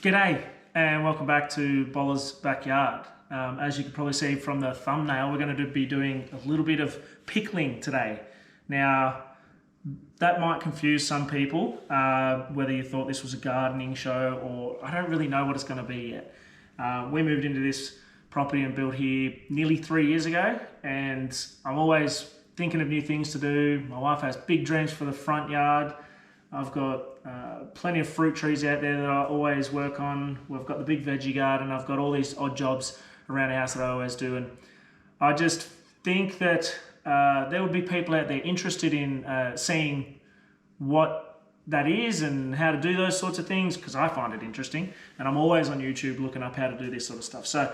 G'day and welcome back to Boller's Backyard. As you can probably see from the thumbnail, we're going to be doing a little bit of pickling today. Now, that might confuse some people, whether you thought this was a gardening show or I don't really know what it's going to be yet. We moved into this property and built here nearly 3 years ago, and I'm always thinking of new things to do. My wife has big dreams for the front yard. I've got plenty of fruit trees out there that I always work on. We've got the big veggie garden. I've got all these odd jobs around the house that I always do. And I just think that there would be people out there interested in seeing what that is and how to do those sorts of things, because I find it interesting. And I'm always on YouTube looking up how to do this sort of stuff. So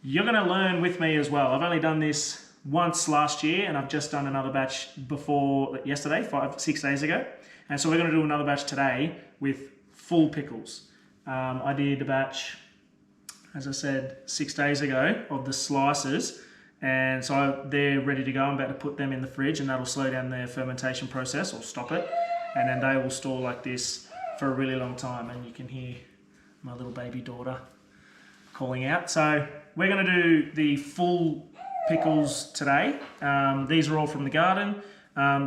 you're going to learn with me as well. I've only done this once last year, and I've just done another batch before yesterday, 6 days ago. And so we're going to do another batch today with full pickles. I did a batch, as I said, 6 days ago of the slices. And so they're ready to go. I'm about to put them in the fridge, and that'll slow down their fermentation process or stop it. And then they will store like this for a really long time. And you can hear my little baby daughter calling out. So we're going to do the full pickles today. These are all from the garden.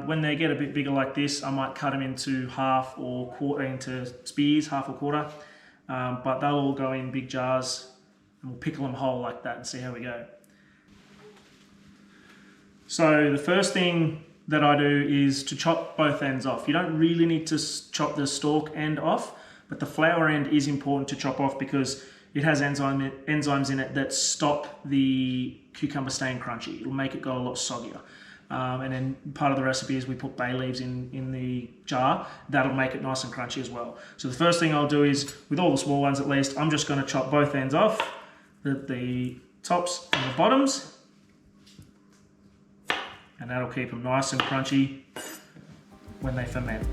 When they get a bit bigger like this, I might cut them into half or quarter, into spears, half or quarter. But they'll all go in big jars, and we'll pickle them whole like that and see how we go. So the first thing that I do is to chop both ends off. You don't really need to chop the stalk end off, but the flower end is important to chop off because it has enzymes in it that stop the cucumber staying crunchy. It'll make it go a lot soggier. And then part of the recipe is we put bay leaves in the jar. That'll make it nice and crunchy as well. So the first thing I'll do is, with all the small ones at least, I'm just going to chop both ends off, the tops and the bottoms, and that'll keep them nice and crunchy when they ferment.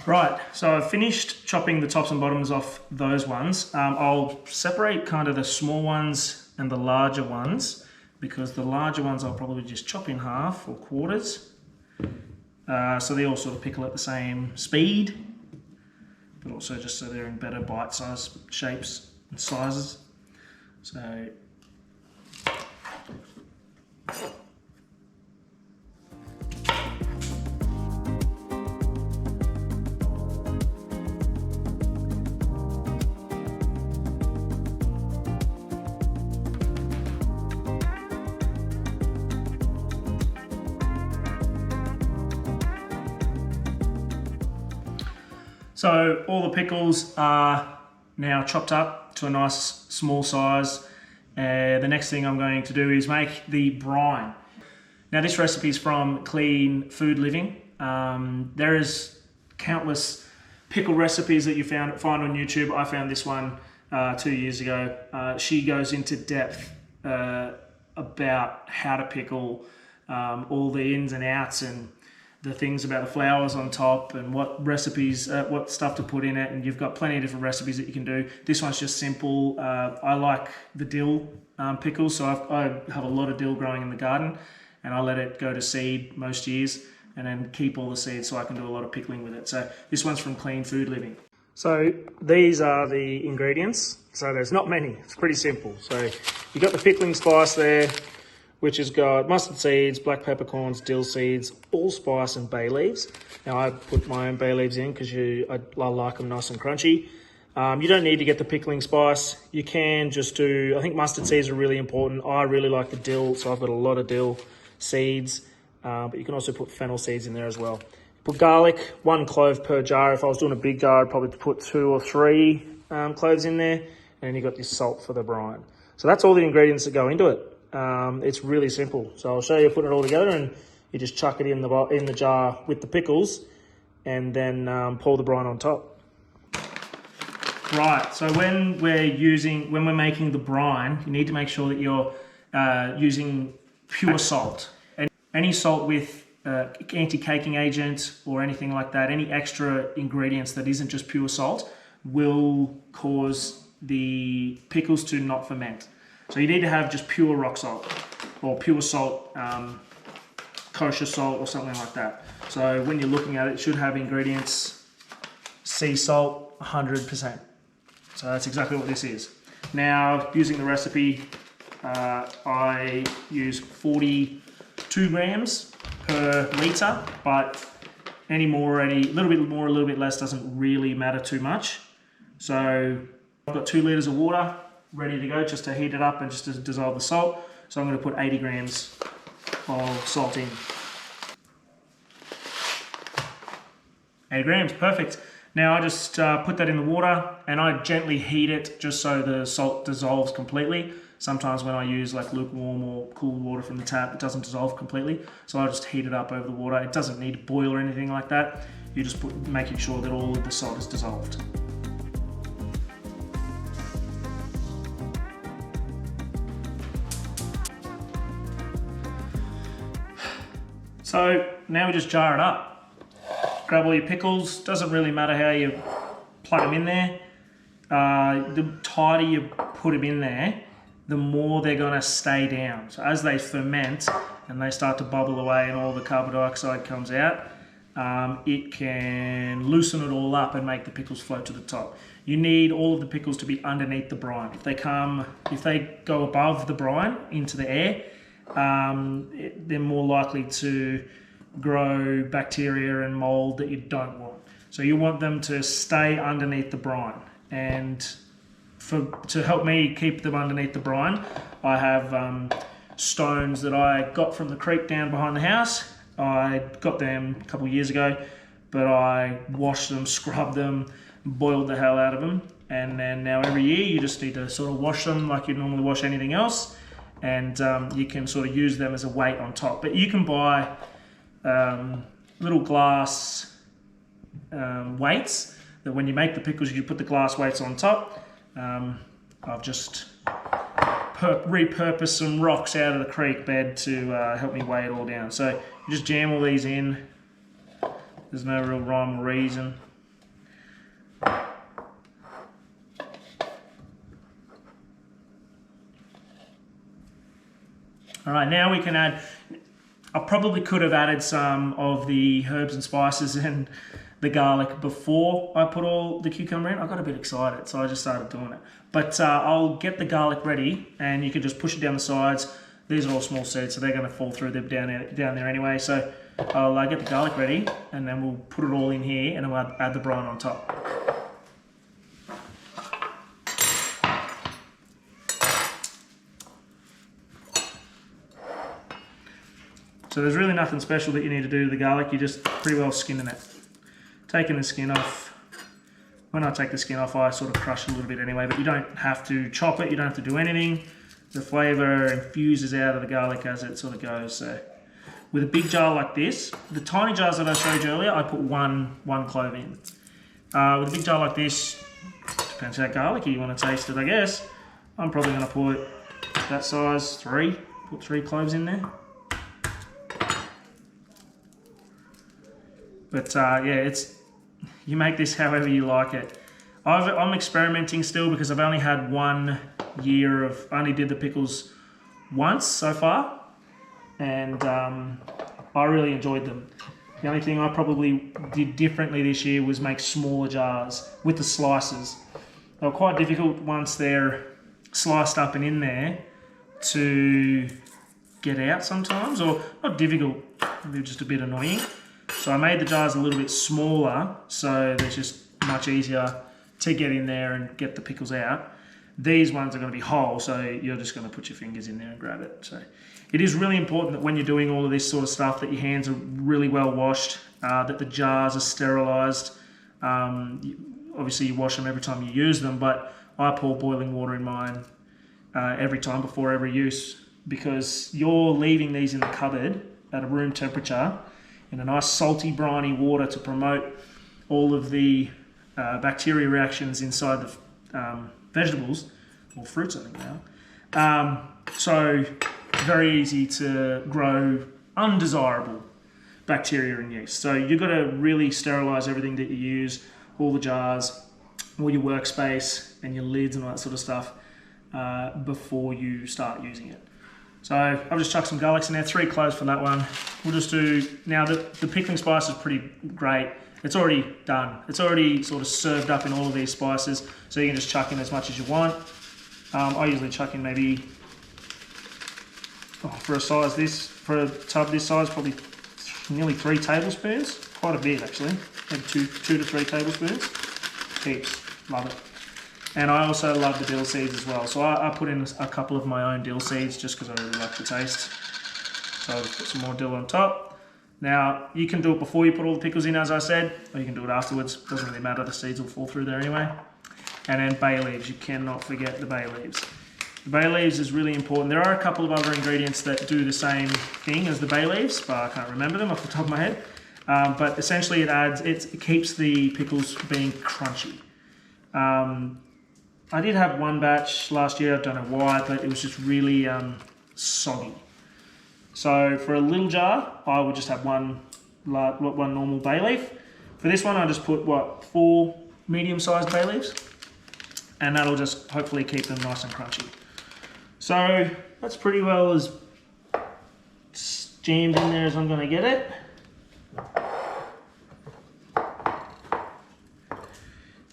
Right, so I've finished chopping the tops and bottoms off those ones. I'll separate kind of the small ones and the larger ones, because the larger ones I'll probably just chop in half or quarters. So they all sort of pickle at the same speed, but also just so they're in better bite-sized shapes and sizes. So So all the pickles are now chopped up to a nice small size. The next thing I'm going to do is make the brine. Now this recipe is from Clean Food Living. There is countless pickle recipes that you find on YouTube. I found this one 2 years ago. She goes into depth about how to pickle, all the ins and outs and the things about the flowers on top and what recipes, what stuff to put in it, and you've got plenty of different recipes that you can do. This one's just simple. I like the dill pickles, so I have a lot of dill growing in the garden, and I let it go to seed most years and then keep all the seeds so I can do a lot of pickling with it. So this one's from Clean Food Living. So these are the ingredients. So there's not many, it's pretty simple. So you've got the pickling spice there, which has got mustard seeds, black peppercorns, dill seeds, allspice and bay leaves. Now I put my own bay leaves in because I like them nice and crunchy. You don't need to get the pickling spice. You can just do, I think mustard seeds are really important. I really like the dill, so I've got a lot of dill seeds, but you can also put fennel seeds in there as well. Put garlic, 1 clove per jar. If I was doing a big jar, I'd probably put 2 or 3 cloves in there. And then you've got this salt for the brine. So that's all the ingredients that go into it. It's really simple. So I'll show you putting it all together, and you just chuck it in the jar with the pickles, and then pour the brine on top. Right, so when we're making the brine, you need to make sure that you're using pure salt. And any salt with anti-caking agent or anything like that, any extra ingredients that isn't just pure salt, will cause the pickles to not ferment. So you need to have just pure rock salt or pure salt, kosher salt or something like that. So when you're looking at it, it should have ingredients, sea salt, 100%. So that's exactly what this is. Now, using the recipe, I use 42 grams per litre, but any more, a little bit more, a little bit less doesn't really matter too much. So I've got 2 litres of water ready to go just to heat it up and just to dissolve the salt. So I'm going to put 80 grams of salt in. 80 grams, perfect. Now I just put that in the water and I gently heat it just so the salt dissolves completely. Sometimes when I use like lukewarm or cool water from the tap, it doesn't dissolve completely. So I just heat it up over the water. It doesn't need to boil or anything like that. You just making sure that all of the salt is dissolved. So now we just jar it up. Grab all your pickles. Doesn't really matter how you plug them in there. The tighter you put them in there, the more they're going to stay down. So as they ferment and they start to bubble away and all the carbon dioxide comes out, it can loosen it all up and make the pickles float to the top. You need all of the pickles to be underneath the brine. If they go above the brine into the air, they're more likely to grow bacteria and mold that you don't want. So you want them to stay underneath the brine. And to help me keep them underneath the brine, I have stones that I got from the creek down behind the house. I got them a couple of years ago, but I washed them, scrubbed them, boiled the hell out of them. And then now every year you just need to sort of wash them like you normally wash anything else. And you can sort of use them as a weight on top. But you can buy little glass weights that when you make the pickles, you put the glass weights on top. I've just repurposed some rocks out of the creek bed to help me weigh it all down. So you just jam all these in. There's no real rhyme or reason. All right, now we can add, I probably could have added some of the herbs and spices and the garlic before I put all the cucumber in. I got a bit excited, so I just started doing it. But I'll get the garlic ready and you can just push it down the sides. These are all small seeds, so they're gonna fall through them down there anyway. So I'll get the garlic ready and then we'll put it all in here and we'll add the brine on top. So there's really nothing special that you need to do to the garlic, you're just pretty well skinning it. Taking the skin off. When I take the skin off, I sort of crush it a little bit anyway, but you don't have to chop it, you don't have to do anything. The flavour infuses out of the garlic as it sort of goes. So with a big jar like this, the tiny jars that I showed you earlier, I put one clove in. With a big jar like this, depends how garlicky you want to taste it, I guess. I'm probably going to put that size, put 3 cloves in there. But yeah, you make this however you like it. I'm experimenting still because I've only had 1 year I only did the pickles once so far, and I really enjoyed them. The only thing I probably did differently this year was make smaller jars with the slices. They were quite difficult once they're sliced up and in there to get out sometimes, or not difficult, they're just a bit annoying. So I made the jars a little bit smaller so they're just much easier to get in there and get the pickles out. These ones are going to be whole, so you're just going to put your fingers in there and grab it. So it is really important that when you're doing all of this sort of stuff that your hands are really well washed, that the jars are sterilised. Obviously you wash them every time you use them, but I pour boiling water in mine every time before every use, because you're leaving these in the cupboard at a room temperature in a nice salty briny water to promote all of the bacteria reactions inside the vegetables, or fruits I think now. So very easy to grow undesirable bacteria and yeast. So you've got to really sterilise everything that you use, all the jars, all your workspace and your lids and all that sort of stuff before you start using it. So I've just chucked some garlics in there, 3 cloves for that one. We'll just do, now the pickling spice is pretty great. It's already done. It's already sort of served up in all of these spices, so you can just chuck in as much as you want. I usually chuck in maybe, for a tub this size, probably nearly 3 tablespoons. Quite a bit actually, maybe 2 to 3 tablespoons. Heaps, love it. And I also love the dill seeds as well. So I put in a couple of my own dill seeds just because I really like the taste. So I'll put some more dill on top. Now, you can do it before you put all the pickles in, as I said, or you can do it afterwards. Doesn't really matter, the seeds will fall through there anyway. And then bay leaves, you cannot forget the bay leaves. The bay leaves is really important. There are a couple of other ingredients that do the same thing as the bay leaves, but I can't remember them off the top of my head. But essentially it keeps the pickles being crunchy. I did have one batch last year, I don't know why, but it was just really soggy. So for a little jar, I would just have one normal bay leaf. For this one, I just put, 4 medium-sized bay leaves, and that'll just hopefully keep them nice and crunchy. So that's pretty well as jammed in there as I'm gonna get it.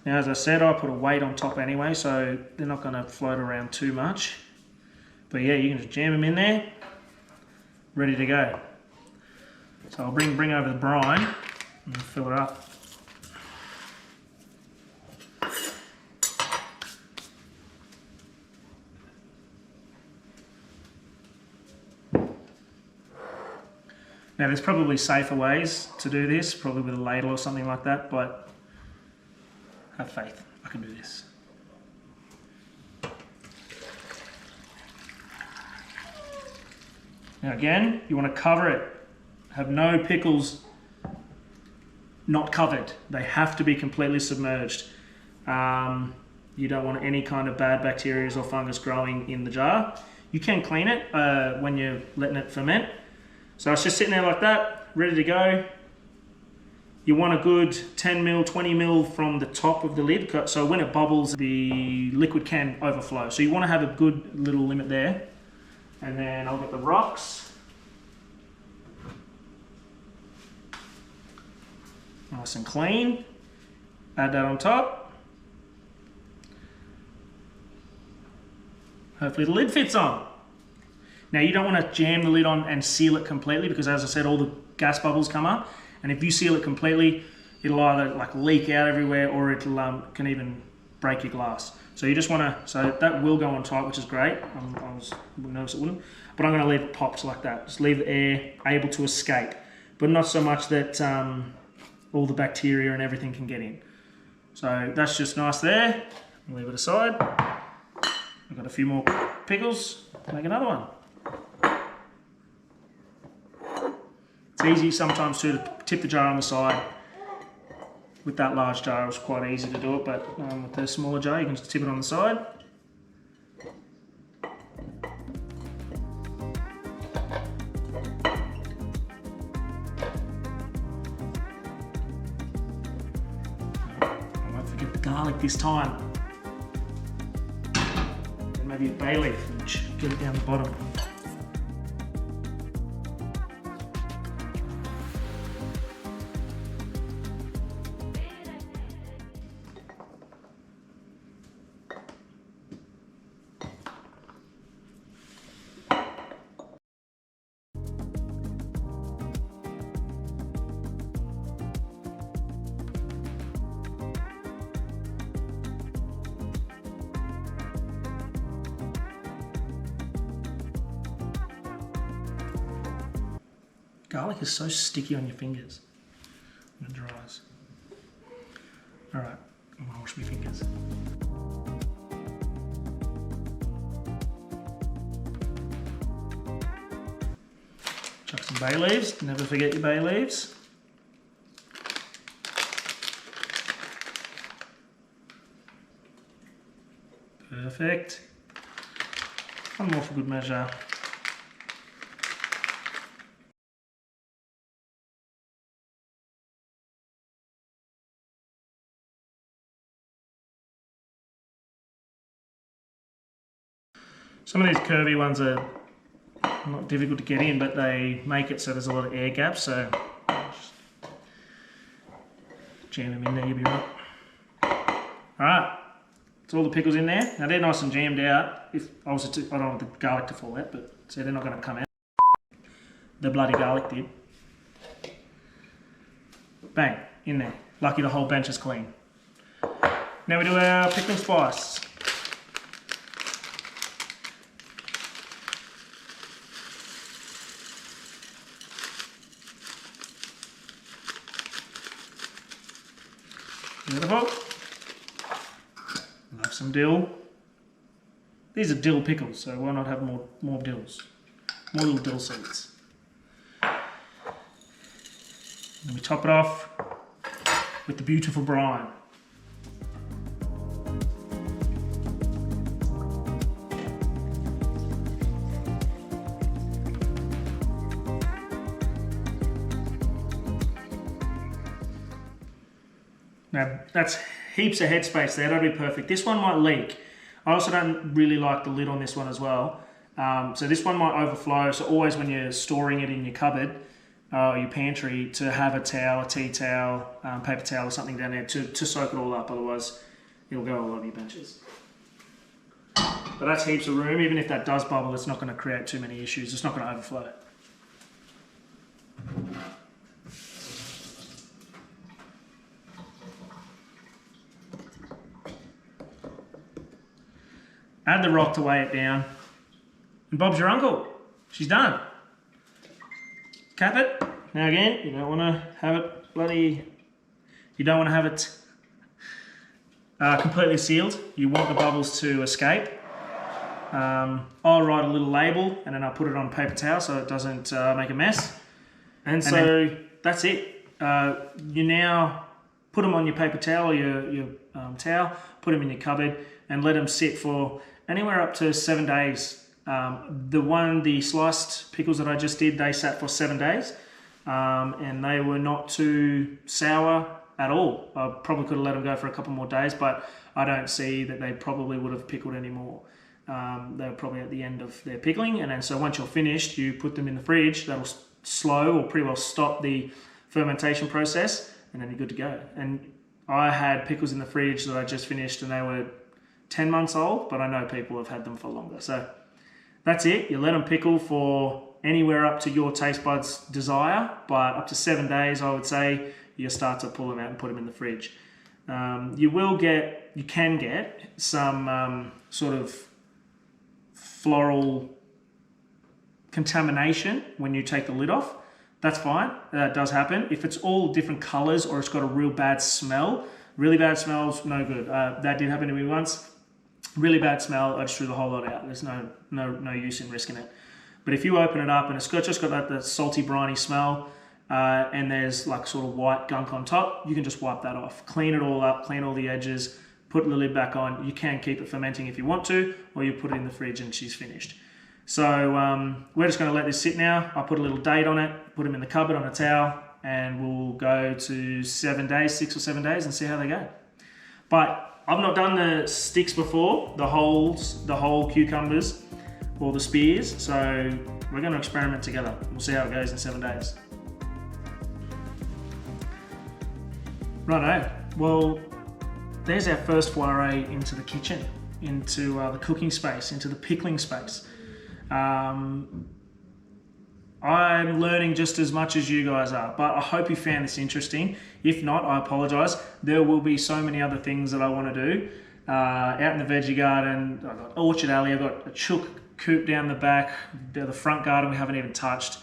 Now, as I said, I put a weight on top anyway, so they're not gonna float around too much. But yeah, you can just jam them in there, ready to go. So I'll bring over the brine and fill it up. Now there's probably safer ways to do this, probably with a ladle or something like that, but have faith, I can do this. Now again, you want to cover it. Have no pickles not covered. They have to be completely submerged. You don't want any kind of bad bacteria or fungus growing in the jar. You can clean it when you're letting it ferment. So it's just sitting there like that, ready to go. You want a good 10 mil, 20 mil from the top of the lid, so when it bubbles, the liquid can overflow. So you want to have a good little limit there. And then I'll get the rocks. Nice and clean. Add that on top. Hopefully the lid fits on. Now you don't want to jam the lid on and seal it completely, because as I said, all the gas bubbles come up. And if you seal it completely, it'll either like leak out everywhere, or it can even break your glass. So you just want to, so that will go on tight, which is great. I was nervous it wouldn't, but I'm going to leave it popped like that. Just leave the air able to escape, but not so much that all the bacteria and everything can get in. So that's just nice there. I'll leave it aside. I've got a few more pickles. Make another one. It's easy sometimes too to tip the jar on the side. With that large jar, it was quite easy to do it, but with the smaller jar, you can just tip it on the side. I won't forget the garlic this time. And maybe a bay leaf and get it down the bottom. Garlic is so sticky on your fingers when it dries. All right, I'm gonna wash my fingers. Chuck some bay leaves, never forget your bay leaves. Perfect. One more for good measure. Some of these curvy ones are not difficult to get in, but they make it so there's a lot of air gaps, so just jam them in there, you'll be right. Alright, it's all the pickles in there. Now they're nice and jammed out. If I don't want the garlic to fall out, but so they're not going to come out. The bloody garlic did. Bang, in there. Lucky the whole bench is clean. Now we do our pickling spice. Beautiful. We'll have some dill. These are dill pickles, so why not have more dills? More little dill seeds. And we top it off with the beautiful brine. Now that's heaps of headspace there, that'll be perfect. This one might leak. I also don't really like the lid on this one as well. So this one might overflow, so always when you're storing it in your cupboard or your pantry, to have a towel, a tea towel, paper towel or something down there to soak it all up, otherwise it'll go all over your benches. But that's heaps of room. Even if that does bubble, it's not going to create too many issues. It's not going to overflow. Add the rock to weigh it down. And Bob's your uncle. She's done. Cap it. Now again, you don't want to have it completely sealed. You want the bubbles to escape. I'll write a little label and then I'll put it on a paper towel so it doesn't make a mess. And so that's it. You now put them on your paper towel or your towel, put them in your cupboard and let them sit for anywhere up to 7 days. The sliced pickles that I just did, they sat for 7 days and they were not too sour at all. I probably could have let them go for a couple more days, but I don't see that they probably would have pickled anymore. They were probably at the end of their pickling, and then so once you're finished, you put them in the fridge. That'll slow or pretty well stop the fermentation process, and then you're good to go. And I had pickles in the fridge that I just finished and they were 10 months old, but I know people have had them for longer. So that's it. You let them pickle for anywhere up to your taste buds' desire, but up to 7 days, I would say, you start to pull them out and put them in the fridge. You can get some sort of floral contamination when you take the lid off. That's fine. That does happen. If it's all different colors or it's got a real bad smell, really bad smells, no good. That did happen to me once. Really bad smell, I just threw the whole lot out. There's no use in risking it. But if you open it up and it's just got that salty, briny smell, and there's like sort of white gunk on top, you can just wipe that off. Clean it all up, clean all the edges, put the lid back on. You can keep it fermenting if you want to, or you put it in the fridge and she's finished. So we're just going to let this sit now. I'll put a little date on it, put them in the cupboard on a towel, and we'll go to 7 days, 6 or 7 days, and see how they go. But I've not done the sticks before, the whole cucumbers or the spears, so we're going to experiment together. We'll see how it goes in 7 days. Righto, well, there's our first foray into the kitchen, into the cooking space, into the pickling space. I'm learning just as much as you guys are, but I hope you found this interesting. If not, I apologise. There will be so many other things that I want to do. Out in the veggie garden, I've got orchard alley, I've got a chook coop down the back, the front garden we haven't even touched.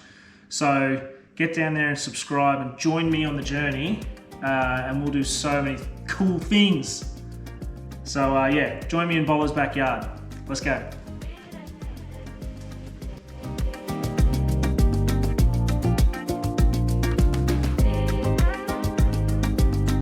So get down there and subscribe and join me on the journey, and we'll do so many cool things. So yeah, join me in Bola's backyard. Let's go.